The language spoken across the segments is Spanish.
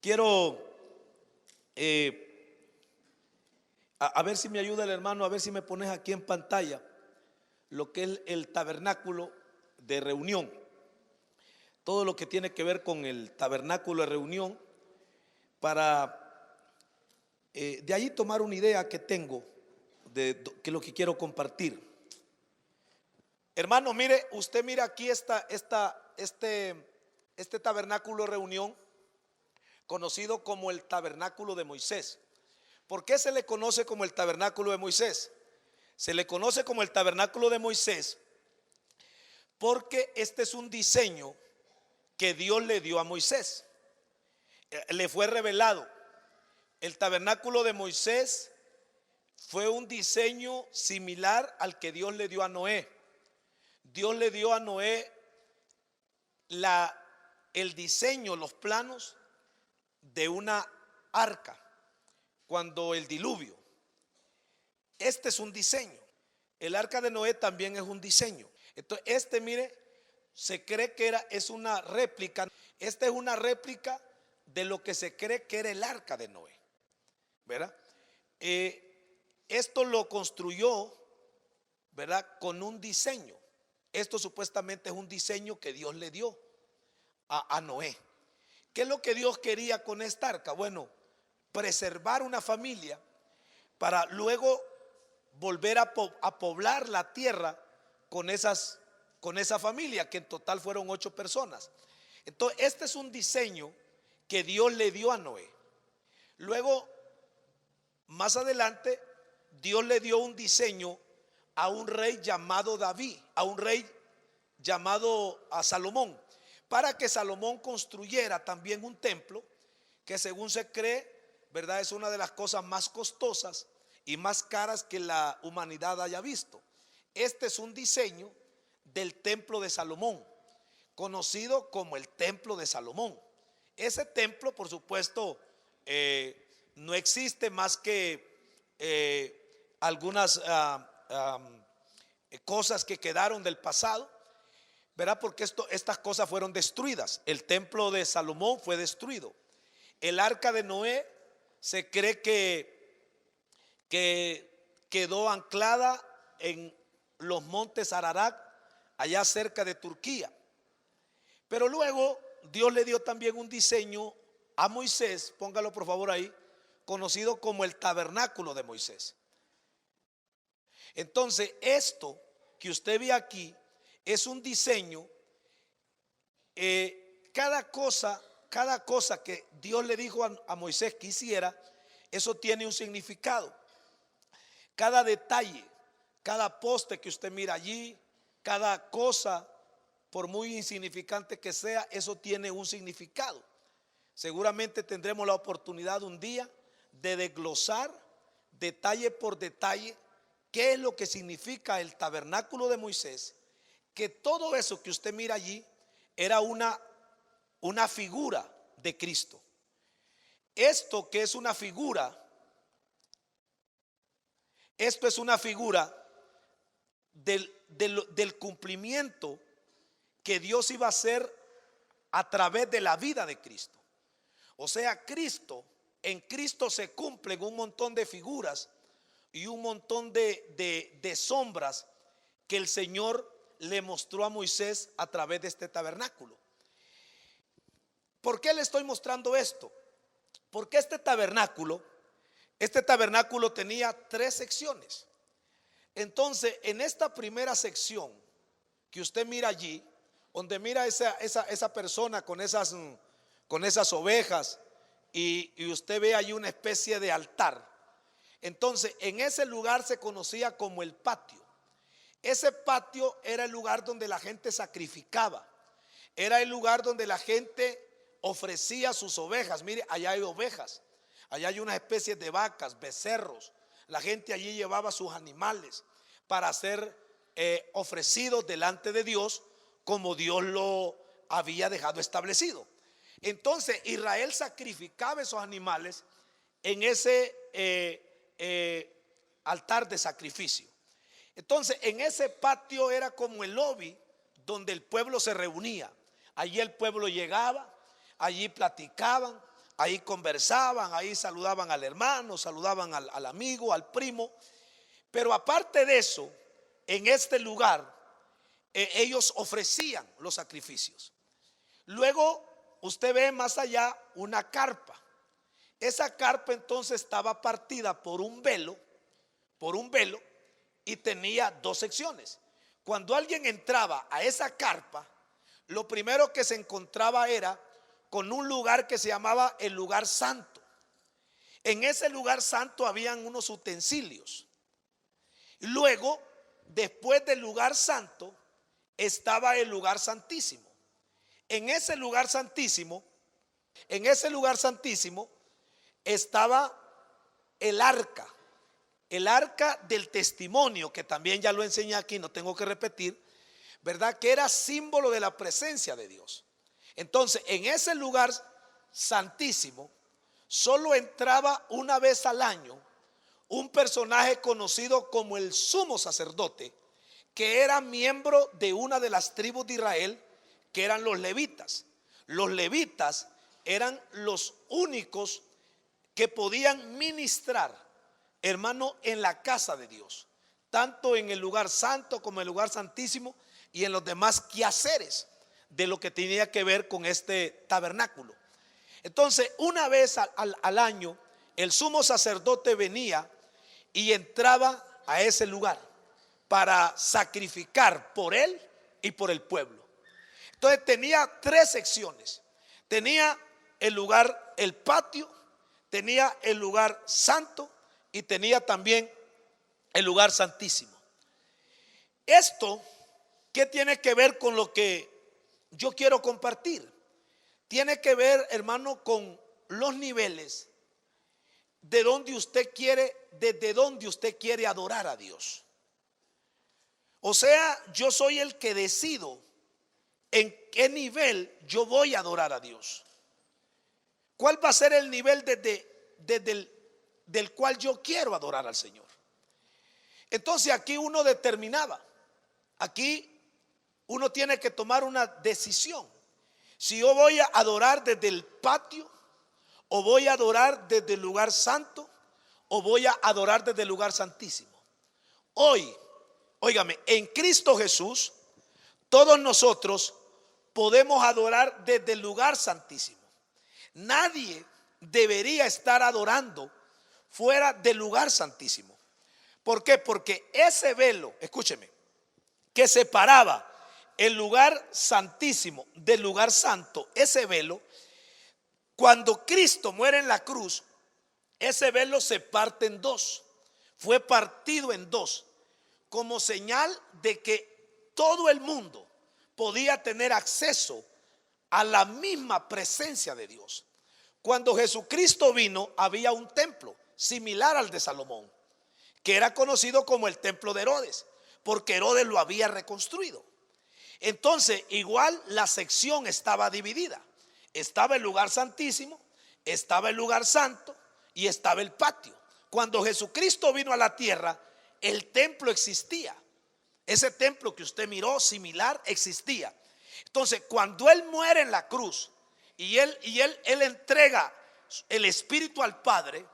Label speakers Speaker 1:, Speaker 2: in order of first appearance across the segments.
Speaker 1: quiero, a ver si me ayuda el hermano, a ver si me pones aquí en pantalla lo que es el tabernáculo de reunión. Todo lo que tiene que ver con el tabernáculo de reunión, para de ahí tomar una idea que tengo de que lo que quiero compartir. Hermano, mire, usted mira aquí este tabernáculo de reunión, conocido como el tabernáculo de Moisés. ¿Por qué se le conoce como el tabernáculo de Moisés? Se le conoce como el tabernáculo de Moisés porque este es un diseño que Dios le dio a Moisés. Le fue revelado. El tabernáculo de Moisés fue un diseño similar al que Dios le dio a Noé. Dios le dio a Noé el diseño, los planos de una arca cuando el diluvio. Este es un diseño. El arca de Noé también es un diseño. Entonces mire, se cree que es una réplica. Esta es una réplica de lo que se cree que era el arca de Noé, ¿verdad? Esto lo construyó, ¿verdad?, con un diseño. Esto supuestamente es un diseño que Dios le dio a Noé. ¿Qué es lo que Dios quería con esta arca? Bueno, preservar una familia para luego volver a poblar la tierra con esa familia, que en total fueron 8 personas. Entonces este es un diseño que Dios le dio a Noé. Luego, más adelante, Dios le dio un diseño a un rey llamado David, a un rey llamado a Salomón, para que Salomón construyera también un templo que, según se cree, ¿verdad?, es una de las cosas más costosas y más caras que la humanidad haya visto. Este es un diseño del templo de Salomón, conocido como el templo de Salomón. Ese templo, por supuesto, no existe más que algunas cosas que quedaron del pasado, ¿verdad? Porque estas cosas fueron destruidas. El templo de Salomón fue destruido. El arca de Noé se cree que quedó anclada en los montes Ararat, allá cerca de Turquía. Pero luego Dios le dio también un diseño a Moisés, póngalo por favor ahí, conocido como el tabernáculo de Moisés. Entonces, esto que usted ve aquí es un diseño. Cada cosa que Dios le dijo a Moisés que hiciera, eso tiene un significado. Cada detalle, cada poste que usted mira allí, cada cosa, por muy insignificante que sea, eso tiene un significado. Seguramente tendremos la oportunidad un día de desglosar detalle por detalle qué es lo que significa el tabernáculo de Moisés, que todo eso que usted mira allí era una figura de Cristo. Esto que es una figura, esto es una figura del cumplimiento que Dios iba a hacer a través de la vida de Cristo. O sea, en Cristo se cumplen un montón de figuras y un montón de sombras que el Señor le mostró a Moisés a través de este tabernáculo. ¿Por qué le estoy mostrando esto? Porque este tabernáculo tenía 3 secciones. Entonces, en esta primera sección que usted mira allí, donde mira esa persona con esas ovejas, y usted ve allí una especie de altar. Entonces, en ese lugar se conocía como el patio. Ese patio era el lugar donde la gente sacrificaba. Era el lugar donde la gente ofrecía sus ovejas. Mire, allá hay ovejas, allá hay unas especies de vacas, becerros. La gente allí llevaba sus animales para ser ofrecidos delante de Dios, como Dios lo había dejado establecido. Entonces Israel sacrificaba esos animales en ese altar de sacrificio. Entonces, en ese patio era como el lobby donde el pueblo se reunía. Allí el pueblo llegaba, allí platicaban, ahí conversaban, ahí saludaban al hermano, saludaban al amigo, al primo. Pero aparte de eso, en este lugar ellos ofrecían los sacrificios. Luego usted ve más allá una carpa. Esa carpa entonces estaba partida por un velo, y tenía dos secciones. Cuando alguien entraba a esa carpa, lo primero que se encontraba era con un lugar que se llamaba el lugar santo. En ese lugar santo habían unos utensilios. Luego, después del lugar santo, estaba el lugar santísimo. En ese lugar santísimo estaba el arca del testimonio, que también ya lo enseñé aquí, no tengo que repetir, ¿verdad? Que era símbolo de la presencia de Dios. Entonces, en ese lugar santísimo solo entraba una vez al año un personaje conocido como el sumo sacerdote, que era miembro de una de las tribus de Israel, que eran los levitas. Los levitas eran los únicos que podían ministrar, hermano, en la casa de Dios, tanto en el lugar santo como en el lugar santísimo y en los demás quehaceres de lo que tenía que ver con este tabernáculo. Entonces, una vez al año, el sumo sacerdote venía y entraba a ese lugar para sacrificar por él y por el pueblo. Entonces tenía tres secciones. Tenía el lugar, el patio, tenía el lugar santo y tenía también el lugar santísimo. Esto, ¿qué tiene que ver con lo que yo quiero compartir? Tiene que ver, hermano, con los niveles de donde usted quiere, desde donde usted quiere adorar a Dios. O sea, yo soy el que decido en qué nivel yo voy a adorar a Dios. ¿Cuál va a ser el nivel del cual yo quiero adorar al Señor? Entonces aquí uno determinaba, aquí uno tiene que tomar una decisión. Si yo voy a adorar desde el patio, o voy a adorar desde el lugar santo, o voy a adorar desde el lugar santísimo. Hoy, óigame, en Cristo Jesús, todos nosotros podemos adorar desde el lugar santísimo. Nadie debería estar adorando fuera del lugar santísimo. ¿Por qué? Porque ese velo, escúcheme, que separaba el lugar santísimo del lugar santo, ese velo, cuando Cristo muere en la cruz, ese velo se parte en dos. Fue partido en dos, como señal de que todo el mundo podía tener acceso a la misma presencia de Dios. Cuando Jesucristo vino, había un templo similar al de Salomón, que era conocido como el templo de Herodes, porque Herodes lo había reconstruido. Entonces, igual la sección estaba dividida. Estaba el lugar santísimo, estaba el lugar santo y estaba el patio. Cuando Jesucristo vino a la tierra, el templo existía. Ese templo que usted miró similar existía. Entonces, cuando Él muere en la cruz y él entrega el espíritu al Padre,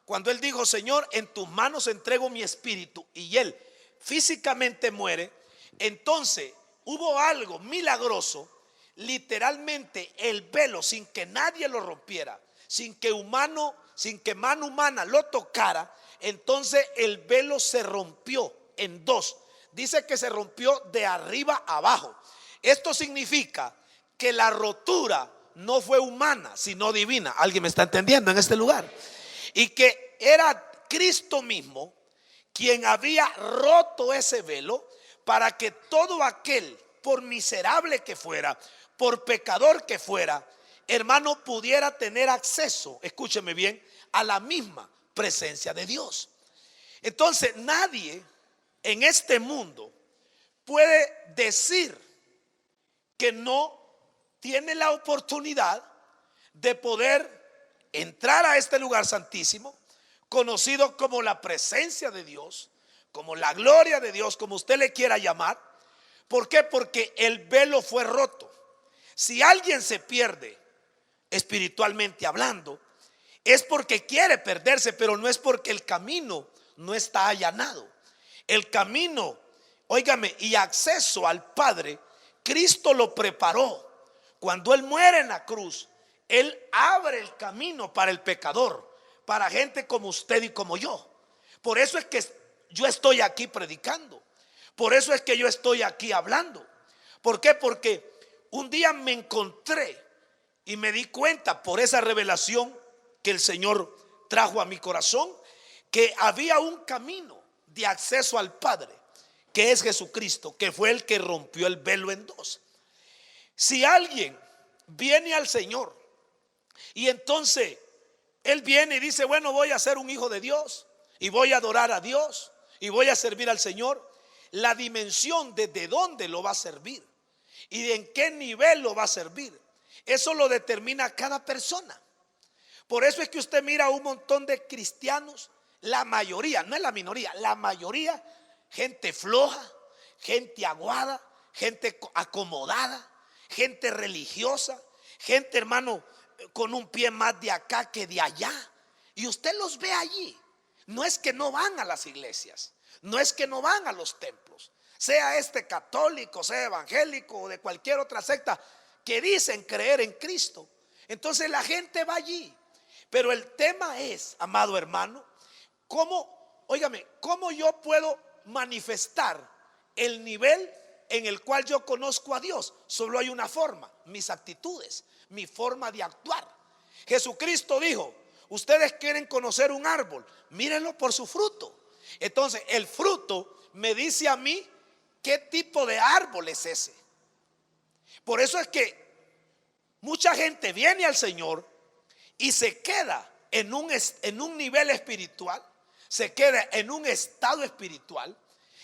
Speaker 1: cuando Él dijo: Señor, en tus manos entrego mi espíritu, y Él físicamente muere, entonces hubo algo milagroso. Literalmente el velo, sin que nadie lo rompiera, sin que mano humana lo tocara, entonces el velo se rompió en dos. Dice que se rompió de arriba a abajo. Esto significa que la rotura no fue humana, sino divina. ¿Alguien me está entendiendo en este lugar? Y que era Cristo mismo quien había roto ese velo para que todo aquel, por miserable que fuera, por pecador que fuera, hermano, pudiera tener acceso, escúcheme bien, a la misma presencia de Dios. Entonces nadie en este mundo puede decir que no tiene la oportunidad de poder entrar a este lugar santísimo, conocido como la presencia de Dios, como la gloria de Dios, como usted le quiera llamar. ¿Por qué? Porque el velo fue roto. Si alguien se pierde espiritualmente hablando, es porque quiere perderse, pero no es porque el camino no está allanado. El camino, óigame, y acceso al Padre, Cristo lo preparó. Cuando Él muere en la cruz, Él abre el camino para el pecador, para gente como usted y como yo. Por eso es que yo estoy aquí predicando. Por eso es que yo estoy aquí hablando. ¿Por qué? Porque un día me encontré y me di cuenta por esa revelación que el Señor trajo a mi corazón, que había un camino de acceso al Padre, que es Jesucristo, que fue el que rompió el velo en dos. Si alguien viene al Señor y entonces él viene y dice, bueno, voy a ser un hijo de Dios y voy a adorar a Dios y voy a servir al Señor, la dimensión desde dónde lo va a servir y de en qué nivel lo va a servir, eso lo determina cada persona. Por eso es que usted mira a un montón de cristianos, la mayoría, no es la minoría, la mayoría, gente floja, gente aguada, gente acomodada, gente religiosa, gente, hermano, con un pie más de acá que de allá. Y usted los ve allí. No es que no van a las iglesias, no es que no van a los templos, sea este católico, sea evangélico o de cualquier otra secta que dicen creer en Cristo. Entonces la gente va allí. Pero el tema es, amado hermano, cómo yo puedo manifestar el nivel en el cual yo conozco a Dios. Solo hay una forma: mis actitudes, mi forma de actuar. Jesucristo dijo, ustedes quieren conocer un árbol, mírenlo por su fruto. Entonces el fruto me dice a mí qué tipo de árbol es ese. Por eso es que mucha gente viene al Señor y se queda en un nivel espiritual, se queda en un estado espiritual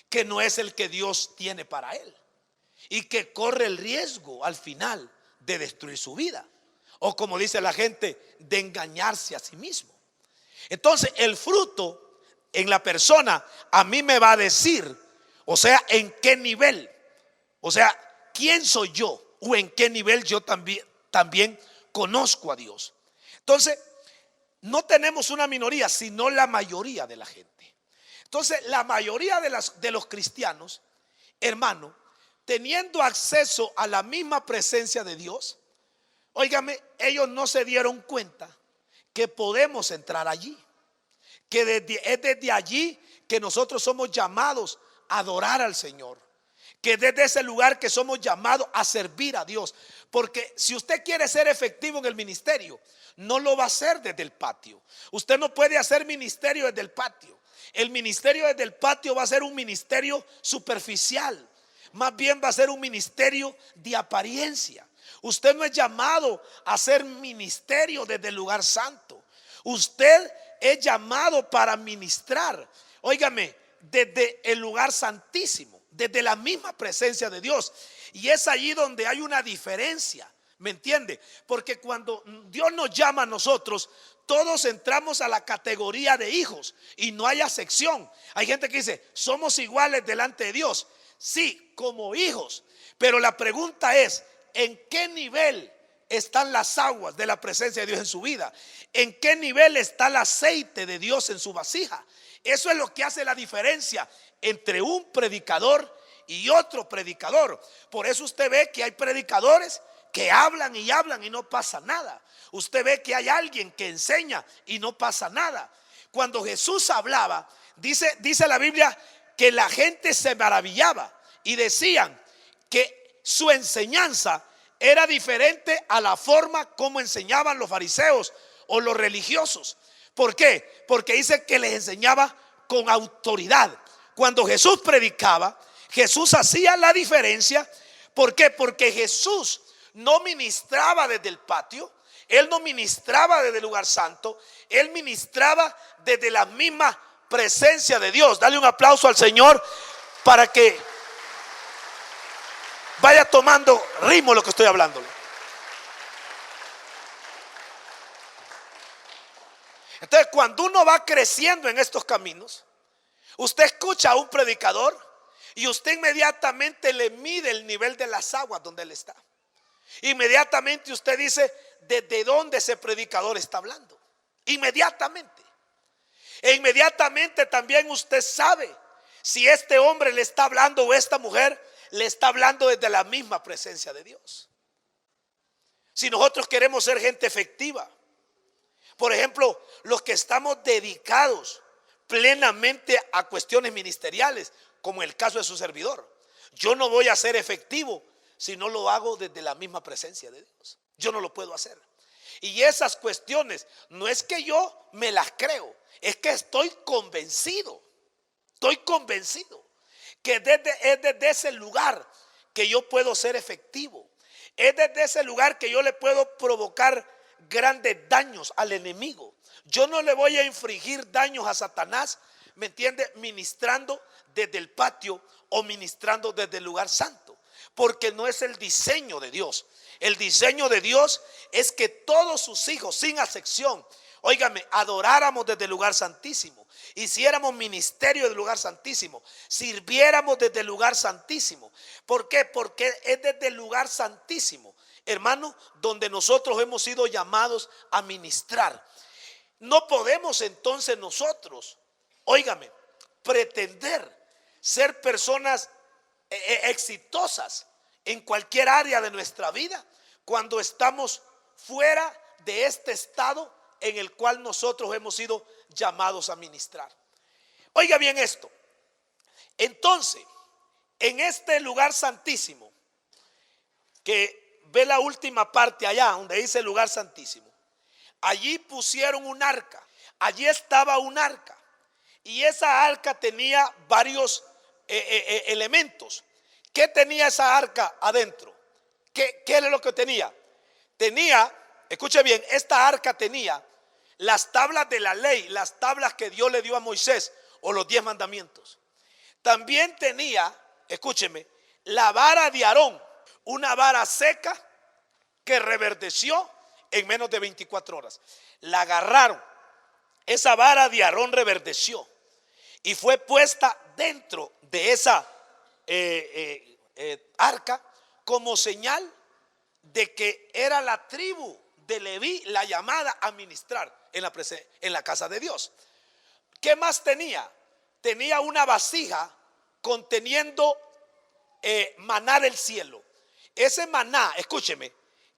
Speaker 1: que no es el que Dios tiene para él, y que corre el riesgo al final de destruir su vida, o como dice la gente, de engañarse a sí mismo. Entonces el fruto en la persona a mí me va a decir, o sea, en qué nivel, o sea, quién soy yo, o en qué nivel yo también conozco a Dios. Entonces no tenemos una minoría, sino la mayoría de la gente. Entonces la mayoría de los cristianos, hermano, teniendo acceso a la misma presencia de Dios, óigame, ellos no se dieron cuenta que podemos entrar allí, que es desde allí que nosotros somos llamados a adorar al Señor, que desde ese lugar que somos llamados a servir a Dios. Porque si usted quiere ser efectivo en el ministerio, no lo va a hacer desde el patio. Usted no puede hacer ministerio desde el patio. El ministerio desde el patio va a ser un ministerio superficial. Más bien va a ser un ministerio de apariencia. Usted no es llamado a hacer ministerio desde el lugar santo. Usted es llamado para ministrar, óigame, desde el lugar santísimo, desde la misma presencia de Dios. Y es allí donde hay una diferencia, ¿me entiende? Porque cuando Dios nos llama a nosotros, todos entramos a la categoría de hijos y no hay acepción. Hay gente que dice, somos iguales delante de Dios. Sí, como hijos, pero la pregunta es, ¿en qué nivel están las aguas de la presencia de Dios en su vida? ¿En qué nivel está el aceite de Dios en su vasija? Eso es lo que hace la diferencia entre un predicador y otro predicador. Por eso usted ve que hay predicadores que hablan y hablan y no pasa nada. Usted ve que hay alguien que enseña y no pasa nada. Cuando Jesús hablaba, dice la Biblia que la gente se maravillaba y decían que su enseñanza era diferente a la forma como enseñaban los fariseos o los religiosos. ¿Por qué? Porque dice que les enseñaba con autoridad. Cuando Jesús predicaba, Jesús hacía la diferencia. ¿Por qué? Porque Jesús no ministraba desde el patio, Él no ministraba desde el lugar santo, Él ministraba desde la misma presencia de Dios. Dale un aplauso al Señor para que vaya tomando ritmo lo que estoy hablando. Entonces, cuando uno va creciendo en estos caminos, usted escucha a un predicador y usted inmediatamente le mide el nivel de las aguas donde él está. Inmediatamente usted dice, ¿desde dónde ese predicador está hablando? Inmediatamente. E inmediatamente también usted sabe si este hombre le está hablando o esta mujer le está hablando desde la misma presencia de Dios. Si nosotros queremos ser gente efectiva, por ejemplo, los que estamos dedicados plenamente a cuestiones ministeriales, como el caso de su servidor, yo no voy a ser efectivo si no lo hago desde la misma presencia de Dios. Yo no lo puedo hacer. Y esas cuestiones no es que yo me las creo, es que estoy convencido que es desde ese lugar que yo puedo ser efectivo. Es desde ese lugar que yo le puedo provocar grandes daños al enemigo. Yo no le voy a infligir daños a Satanás, ¿me entiende? Ministrando desde el patio o ministrando desde el lugar santo, porque no es el diseño de Dios. El diseño de Dios es que todos sus hijos, sin excepción, óigame, adoráramos desde el lugar santísimo, hiciéramos ministerio del lugar santísimo, sirviéramos desde el lugar santísimo. ¿Por qué? Porque es desde el lugar santísimo, hermano, donde nosotros hemos sido llamados a ministrar. No podemos entonces nosotros, óigame, pretender ser personas exitosas en cualquier área de nuestra vida cuando estamos fuera de este estado en el cual nosotros hemos sido llamados a ministrar. Oiga bien esto. Entonces, en este lugar santísimo, que ve la última parte allá donde dice lugar santísimo, allí pusieron un arca. Allí estaba un arca, y esa arca tenía varios elementos. ¿Qué tenía esa arca adentro? ¿Qué era lo que tenía? Tenía, escuche bien, esta arca tenía las tablas de la ley, las tablas que Dios le dio a Moisés, o los 10 mandamientos. También tenía, escúcheme, la vara de Aarón, una vara seca que reverdeció en menos de 24 horas. La agarraron, esa vara de Aarón reverdeció y fue puesta dentro de esa arca como señal de que era la tribu de Leví la llamada a ministrar en la casa de Dios. ¿Qué más tenía? Tenía una vasija conteniendo maná del cielo. Ese maná, escúcheme,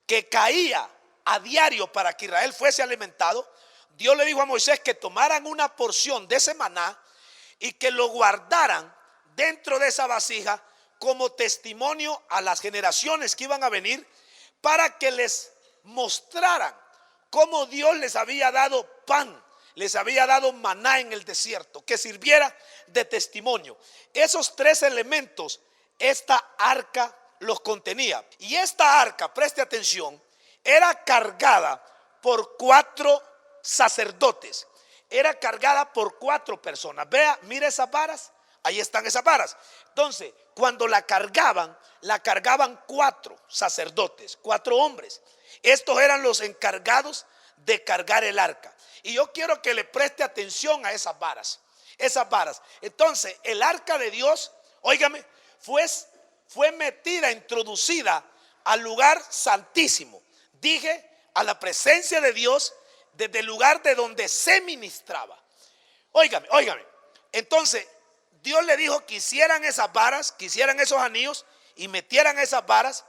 Speaker 1: que caía a diario para que Israel fuese alimentado. Dios le dijo a Moisés que tomaran una porción de ese maná y que lo guardaran dentro de esa vasija como testimonio a las generaciones que iban a venir, para que les mostraran cómo Dios les había dado pan, les había dado maná en el desierto, que sirviera de testimonio. Esos 3 elementos esta arca los contenía. Y esta arca, preste atención, era cargada por 4 sacerdotes. Era cargada por 4 personas. Vea, mire esas varas. Ahí están esas varas. Entonces, cuando la cargaban 4 sacerdotes, 4 hombres. Estos eran los encargados de cargar el arca. Y yo quiero que le preste atención a esas varas. Esas varas. Entonces, el arca de Dios, óigame, fue metida, introducida al lugar santísimo. Dije, a la presencia de Dios, desde el lugar de donde se ministraba. Óigame. Entonces, Dios le dijo que hicieran esas varas, que hicieran esos anillos y metieran esas varas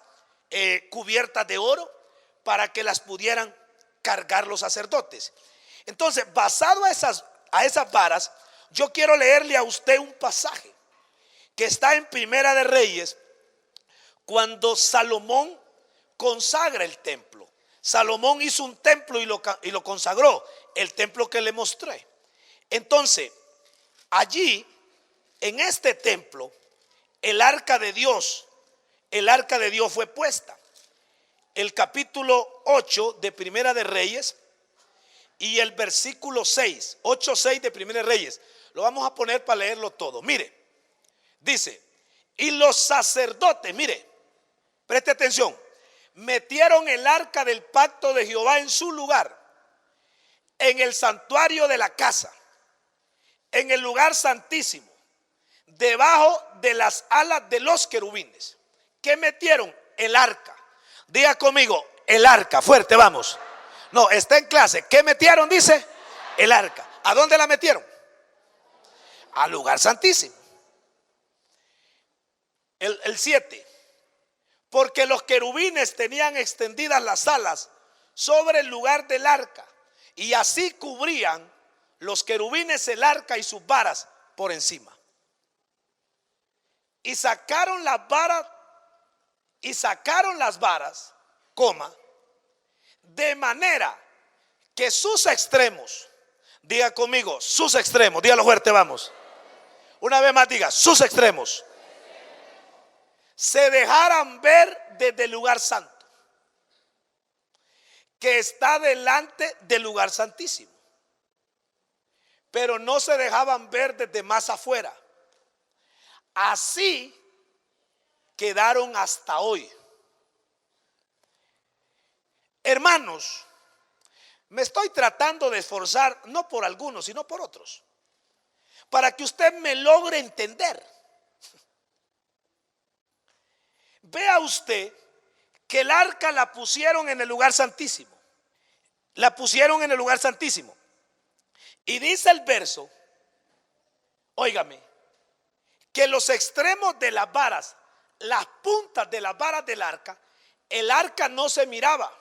Speaker 1: cubiertas de oro para que las pudieran cargar los sacerdotes. Entonces, basado a esas varas, yo quiero leerle a usted un pasaje que está en Primera de Reyes, cuando Salomón consagra el templo. Salomón hizo un templo y lo consagró, el templo que le mostré. Entonces, allí, en este templo, el arca de Dios fue puesta. El capítulo 8 de Primera de Reyes y el versículo 6, 8:6 de Primera de Reyes. Lo vamos a poner para leerlo todo. Mire, dice, y los sacerdotes, mire, preste atención, metieron el arca del pacto de Jehová en su lugar, en el santuario de la casa, en el lugar santísimo, debajo de las alas de los querubines. ¿Qué metieron? El arca. Diga conmigo, el arca, fuerte, vamos. No, está en clase. ¿Qué metieron? Dice, el arca. ¿A dónde la metieron? Al lugar santísimo. El 7. Porque los querubines tenían extendidas las alas sobre el lugar del arca, y así cubrían los querubines el arca y sus varas por encima. Y sacaron las varas, coma, de manera que sus extremos, diga conmigo, sus extremos, dígalo fuerte, vamos. Una vez más diga, sus extremos, se dejaran ver desde el lugar santo, que está delante del lugar santísimo, pero no se dejaban ver desde más afuera. Así quedaron hasta hoy. Hermanos, me estoy tratando de esforzar, no por algunos, sino por otros, para que usted me logre entender. Vea usted que el arca la pusieron en el lugar santísimo. La pusieron en el lugar santísimo. Y dice el verso, óigame, que los extremos de las varas, las puntas de las varas del arca, el arca no se miraba,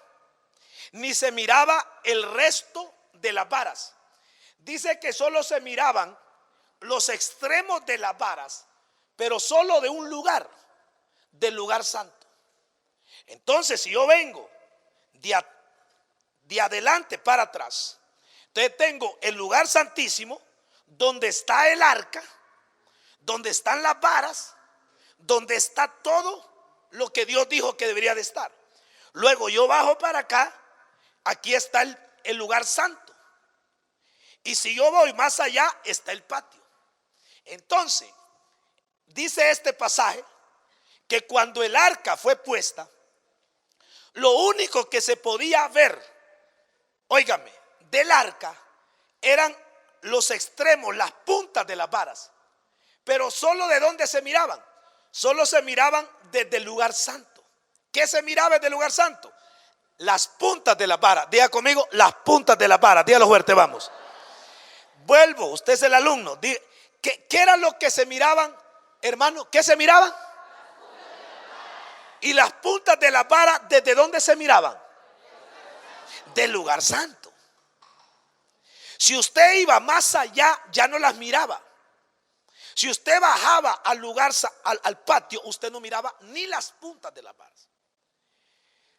Speaker 1: ni se miraba el resto de las varas. Dice que solo se miraban los extremos de las varas, pero solo de un lugar, del lugar santo. Entonces, si yo vengo de adelante para atrás, entonces tengo el lugar santísimo, donde está el arca, donde están las varas, donde está todo lo que Dios dijo que debería de estar. Luego yo bajo para acá, aquí está el lugar santo. Y si yo voy más allá, está el patio. Entonces, dice este pasaje que cuando el arca fue puesta, lo único que se podía ver, óigame, del arca eran los extremos, las puntas de las varas. Pero solo de dónde se miraban, solo se miraban desde el lugar santo. ¿Qué se miraba desde el lugar santo? Las puntas de las varas. Diga conmigo, las puntas de las varas. Dígalo fuerte, vamos. Vuelvo, usted es el alumno. ¿Qué era lo que se miraban, hermano? ¿Qué se miraban? Y las puntas de las varas, ¿desde dónde se miraban? Del lugar santo. Si usted iba más allá, ya no las miraba. Si usted bajaba al lugar, al patio, usted no miraba ni las puntas de las varas.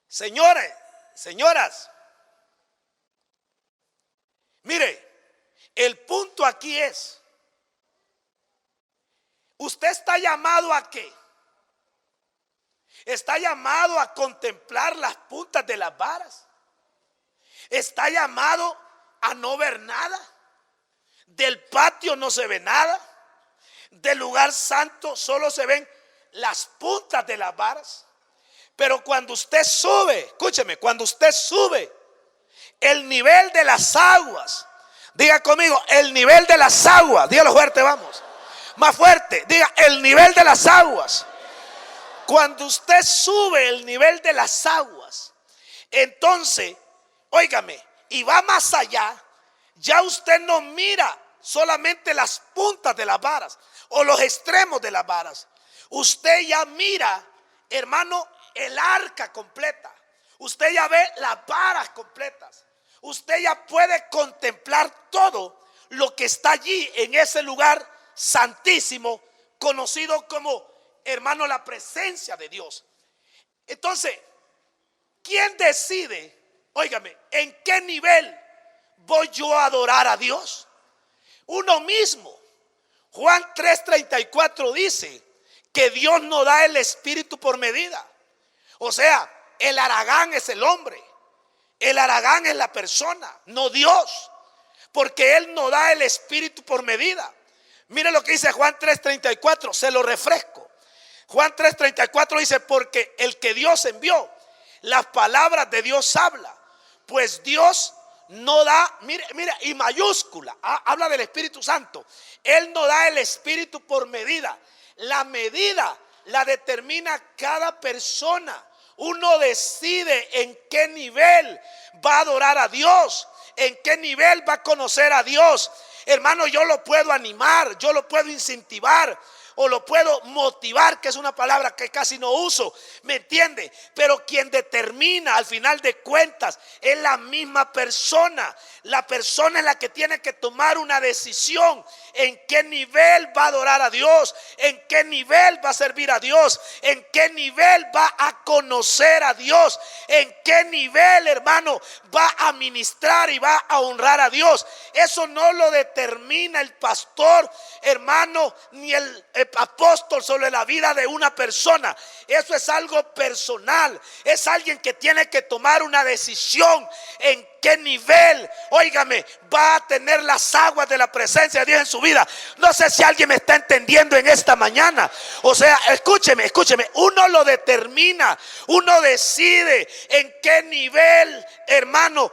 Speaker 1: Señores, señoras, mire, el punto aquí es, usted está llamado ¿a qué? Está llamado a contemplar las puntas de las varas. Está llamado a no ver nada. Del patio no se ve nada. Del lugar santo solo se ven las puntas de las varas. Pero cuando usted sube, escúcheme, cuando usted sube el nivel de las aguas, diga conmigo, el nivel de las aguas, dígalo fuerte, vamos, más fuerte, diga el nivel de las aguas. Cuando usted sube el nivel de las aguas, entonces, óigame, y va más allá, ya usted no mira solamente las puntas de las varas o los extremos de las varas. Usted ya mira, hermano, el arca completa. Usted ya ve las varas completas. Usted ya puede contemplar todo lo que está allí en ese lugar santísimo, conocido como, hermano, la presencia de Dios. Entonces, ¿quién decide, óigame, en qué nivel voy yo a adorar a Dios? Uno mismo. Juan 3:34 dice que Dios no da el espíritu por medida. O sea, el haragán es el hombre, el haragán es la persona, no Dios, porque Él no da el espíritu por medida. Mire lo que dice Juan 3:34, se lo refresco. Juan 3:34 dice, porque el que Dios envió, las palabras de Dios habla, pues Dios no da, mire, y mayúscula, habla del Espíritu Santo. Él no da el espíritu por medida. La medida la determina cada persona uno decide en qué nivel va a adorar a Dios, en qué nivel va a conocer a Dios. Hermano, yo lo puedo animar, yo lo puedo incentivar, o lo puedo motivar, que es una palabra que casi no uso, ¿me entiende? Pero quien determina al final de cuentas es la misma persona. La persona es la que tiene que tomar una decisión en qué nivel va a adorar a Dios, en qué nivel va a servir a Dios, en qué nivel va a conocer a Dios, en qué nivel, hermano, va a ministrar y va a honrar a Dios. Eso no lo determina el pastor, hermano, ni el apóstol sobre la vida de una persona. Eso es algo personal. Es alguien que tiene que tomar una decisión en qué nivel, óigame, va a tener las aguas de la presencia de Dios en su vida. No sé si alguien me está entendiendo en esta mañana. O sea, escúcheme, uno lo determina, uno decide en qué nivel, hermano,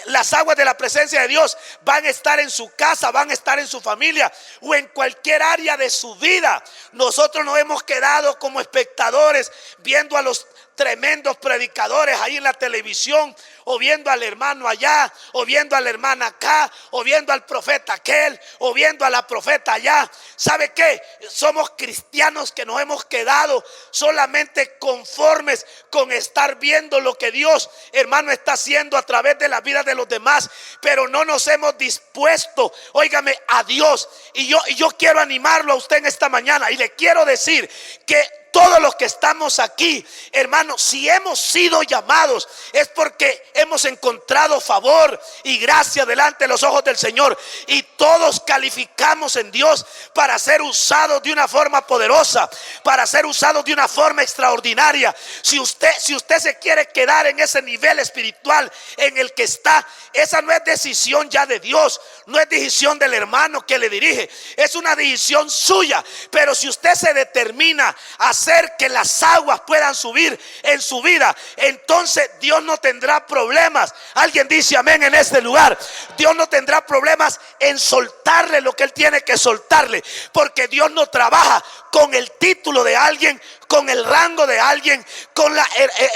Speaker 1: las aguas de la presencia de Dios van a estar en su casa, van a estar en su familia o en cualquier área de su vida. Nosotros nos hemos quedado como espectadores viendo a los tremendos predicadores ahí en la televisión, o viendo al hermano allá, o viendo a la hermana acá, o viendo al profeta aquel, o viendo a la profeta allá. ¿Sabe qué? Somos cristianos que nos hemos quedado solamente conformes con estar viendo lo que Dios, hermano, está haciendo a través de la vida de los demás, pero no nos hemos dispuesto, óigame, a Dios. Y yo quiero animarlo a usted en esta mañana, y le quiero decir que todos los que estamos aquí, hermanos, si hemos sido llamados es porque hemos encontrado favor y gracia delante de los ojos del Señor, y todos calificamos en Dios para ser usados de una forma poderosa, para ser usados de una forma extraordinaria. Si usted se quiere quedar en ese nivel espiritual en el que está, esa no es decisión ya de Dios, no es decisión del hermano que le dirige, es una decisión suya. Pero si usted se determina a hacer que las aguas puedan subir en su vida, entonces Dios no tendrá problemas. Alguien dice amén en este lugar. Dios no tendrá problemas en soltarle lo que Él tiene que soltarle, porque Dios no trabaja con el título de alguien, con el rango de alguien, con la,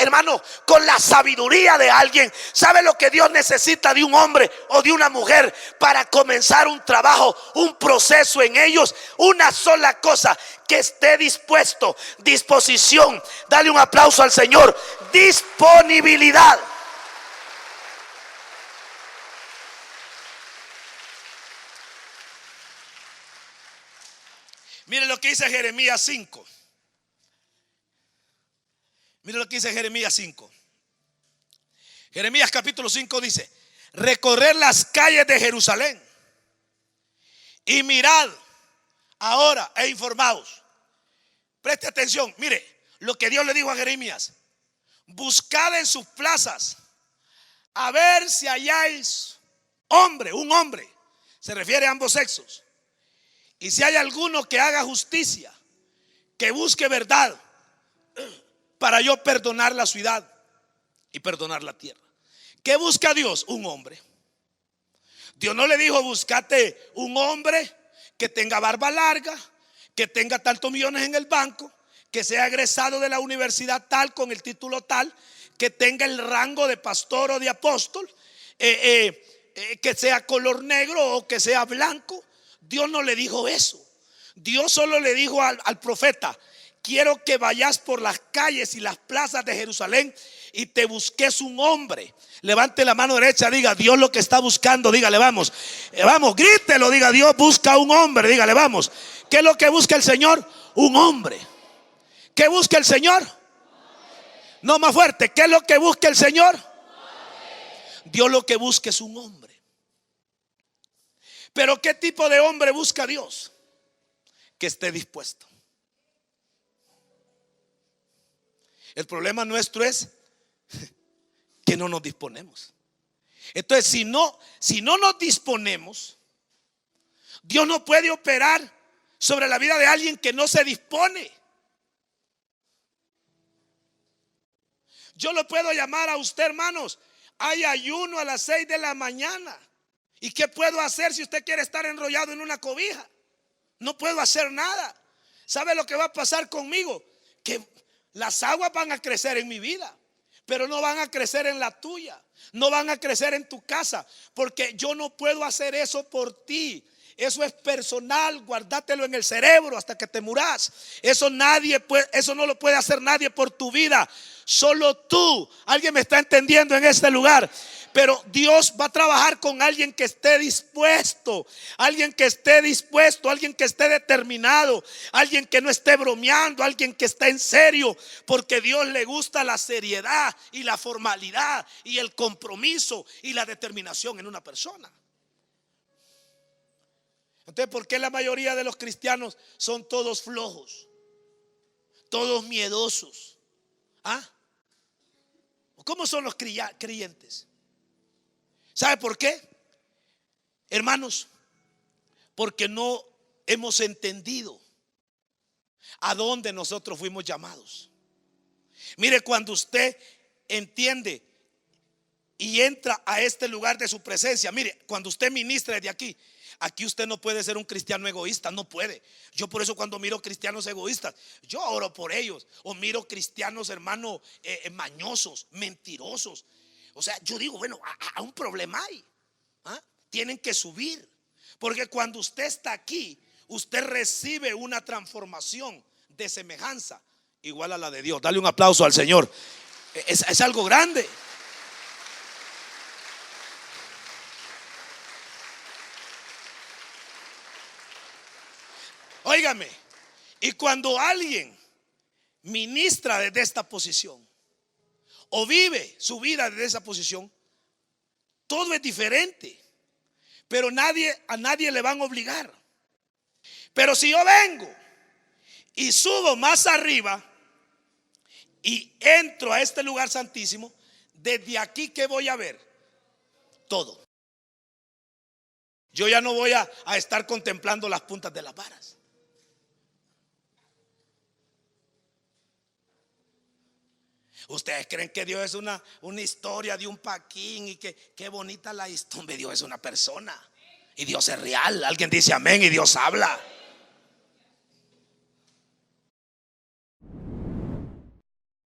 Speaker 1: hermano, con la sabiduría de alguien. ¿Sabe lo que Dios necesita de un hombre o de una mujer para comenzar un trabajo, un proceso en ellos? Una sola cosa: que esté dispuesto, disposición. Dale un aplauso al Señor. Disponibilidad. Mire lo que dice Jeremías 5. Mire lo que dice Jeremías 5. Jeremías capítulo 5 dice: recorrer las calles de Jerusalén y mirad ahora e informaos. Preste atención, mire lo que Dios le dijo a Jeremías: buscad en sus plazas a ver si halláis un hombre, se refiere a ambos sexos, y si hay alguno que haga justicia, que busque verdad, para yo perdonar la ciudad y perdonar la tierra. ¿Qué busca Dios? Un hombre. Dios no le dijo: búscate un hombre que tenga barba larga, que tenga tantos millones en el banco, que sea egresado de la universidad tal, con el título tal, que tenga el rango de pastor o de apóstol, que sea color negro o que sea blanco. Dios no le dijo eso. Dios solo le dijo al profeta: quiero que vayas por las calles y las plazas de Jerusalén y te busques un hombre. Levante la mano derecha, diga: Dios lo que está buscando. Dígale: vamos, vamos, grítelo, diga: Dios busca un hombre. Dígale: vamos. ¿Qué es lo que busca el Señor? Un hombre. ¿Qué busca el Señor? No, más fuerte. ¿Qué es lo que busca el Señor? Dios lo que busca es un hombre. Pero ¿qué tipo de hombre busca Dios? Que esté dispuesto. El problema nuestro es que no nos disponemos. Entonces, si no nos disponemos, Dios no puede operar sobre la vida de alguien que no se dispone. Yo lo puedo llamar a usted, hermanos: hay ayuno a las 6 de la mañana. ¿Y qué puedo hacer si usted quiere estar enrollado en una cobija? No puedo hacer nada. ¿Sabe lo que va a pasar conmigo? Que las aguas van a crecer en mi vida, pero no van a crecer en la tuya, no van a crecer en tu casa, porque yo no puedo hacer eso por ti. Eso es personal, guárdatelo en el cerebro hasta que te muras. Eso no lo puede hacer nadie por tu vida, solo tú. Alguien me está entendiendo en este lugar. Pero Dios va a trabajar con alguien que esté dispuesto, alguien que esté dispuesto, alguien que esté determinado, alguien que no esté bromeando, alguien que esté en serio, porque Dios le gusta la seriedad y la formalidad y el compromiso y la determinación en una persona. Entonces, ¿por qué la mayoría de los cristianos son todos flojos, todos miedosos? ¿Ah? ¿Cómo son los creyentes? ¿Sabe por qué? Hermanos, porque no hemos entendido a dónde nosotros fuimos llamados. Mire, cuando usted entiende y entra a este lugar de su presencia, mire, cuando usted ministra desde aquí usted no puede ser un cristiano egoísta, no puede. Yo por eso cuando miro cristianos egoístas, yo oro por ellos. O miro cristianos, hermano, mañosos, mentirosos. O sea, yo digo, bueno, a un problema hay. ¿Ah? Tienen que subir. Porque cuando usted está aquí, usted recibe una transformación de semejanza igual a la de Dios. Dale un aplauso al Señor. Es algo grande. Óigame, y cuando alguien ministra desde esta posición o vive su vida desde esa posición, todo es diferente. Pero a nadie le van a obligar. Pero si yo vengo y subo más arriba y entro a este lugar santísimo, desde aquí, ¿qué voy a ver? Todo. Yo ya no voy a estar contemplando las puntas de las varas. Ustedes creen que Dios es una historia de un paquín y que qué bonita la historia. Dios es una persona y Dios es real. Alguien dice amén y Dios habla.